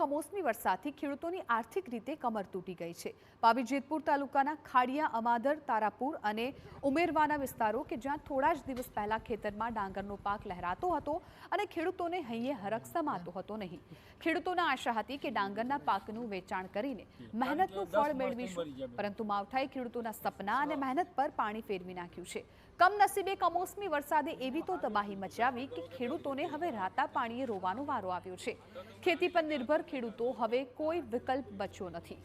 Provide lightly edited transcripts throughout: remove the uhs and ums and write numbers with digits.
કમોસમી વરસાદથી ખેડૂતોની આર્થિક રીતે કમર તૂટી ગઈ છે। પાવી જેતપુર તાલુકાના ખાડિયા, અમાદર, તારાપુર અને ઉમેરવાના વિસ્તારો કે જ્યાં થોડા જ દિવસ પહેલા ખેતરમાં ડાંગરનો પાક લહેરાતો હતો અને ખેડૂતોને હૈયે હરખ સમાતો હતો નહીં। ખેડૂતોના આશા હતી કે ડાંગરના પાકનું વેચાણ કરીને મહેનતનું ફળ મેળવીશું, પરંતુ માવઠાએ ખેડૂતોના સપના અને મહેનત પર પાણી ફેરવી નાખ્યું છે। કમનસીબે કમોસમી વરસાદે એવી તો તબાહી મચાવી કે ખેડૂતોને હવે રાતા પાણીએ રોવાનો વારો આવ્યો છે। ખેતી પર નિર્ભર ખેડૂતો હવે કોઈ વિકલ્પ બચ્યો નથી।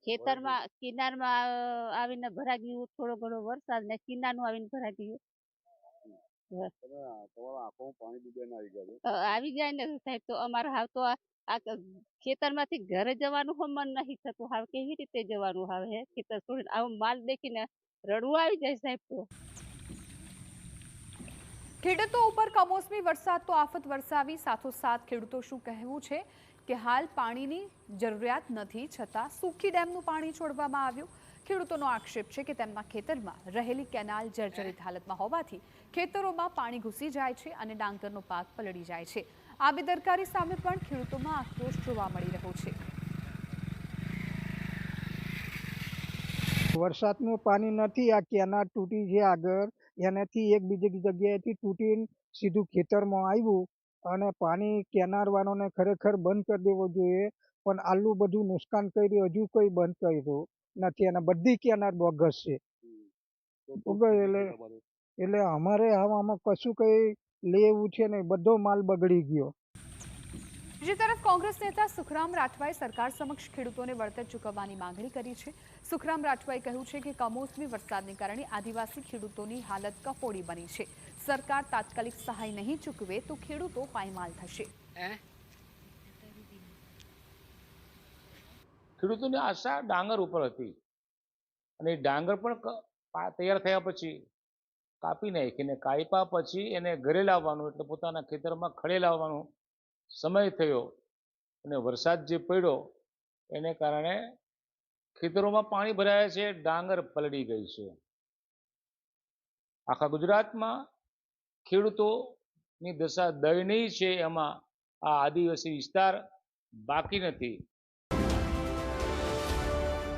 ખેતરમાં કિનારમાં આવીને ભરાઈ ગયું, થોડો ઘણો વરસાદ ને કિનારનું આવીને ભરાઈ ગયું। આવી જાય ને સાહેબ તો અમારે હાવ તો આ ખેતરમાંથી ઘરે જવાનું મન નથી થતું। હાવ કેવી રીતે જવાનું હવે ખેતર છોડીને? આવો માલ દેખીને રડવું આવી જાય સાહેબ તો। ખેડૂતો ઉપર કમોસમી વરસાદ તો આફત વરસાવી, સાથોસાથ ખેડૂતો શું કહેવું છે કે હાલ પાણીની જરૂરિયાત નથી છતાં સુખી ડેમનું પાણી છોડવામાં આવ્યું। ખેડૂતોનો આક્ષેપ છે કે તેમના ખેતરમાં રહેલી કેનાલ જર્જરિત હાલતમાં હોવાથી ખેતરોમાં પાણી ઘૂસી જાય છે અને ડાંગરનો પાક પલળી જાય છે। આ બેદરકારી સામે પણ ખેડૂતોમાં આક્રોશ જોવા મળી રહ્યો છે। વરસાદનું પાણી નથી, આ કેનાલ તૂટી છે આગળ, એનાથી એક બીજી જગ્યાએથી તૂટીને સીધું ખેતરમાં આવ્યું અને પાણી કેનારવાળાને ખરેખર બંધ કરી દેવો જોઈએ, પણ આટલું બધું નુકસાન કર્યું હજુ કોઈ બંધ કર્યું નથી અને બધી કેનાર બોગસ છે। એટલે અમારે આમાં કશું કઈ લેવું છે નહીં, બધો માલ બગડી ગયો। બીજી તરફ કોંગ્રેસ નેતા સુખરામ રાઠવાએ સરકાર સમક્ષ ખેડૂતોને વળતર ચૂકવવાની માંગણી કરી છે। સુખરામ રાઠવાએ કહ્યું છે કે કમોસમી વરસાદને કારણે આદિવાસી ખેડૂતોની હાલત કફોડી બની છે। સરકાર તાત્કાલિક સહાય નહીં ચૂકવે તો ખેડૂતો પાયમાલ થશે। ખેડૂતોની આશા ડાંગર ઉપર હતી અને ડાંગર પણ તૈયાર થયા પછી કાપી નાખીને કાપ્યા પછી એને ઘરે લાવવાનું, એટલે પોતાના ખેતરમાં ખડે લાવવાનો સમય થયો અને વરસાદ જે પડ્યો એને કારણે ખેતરોમાં પાણી ભરાયા છે, ડાંગર પલળી ગઈ છે। આખા ગુજરાતમાં ખેડૂતોની દશા દયનીય છે, એમાં આ આદિવાસી વિસ્તાર બાકી નથી।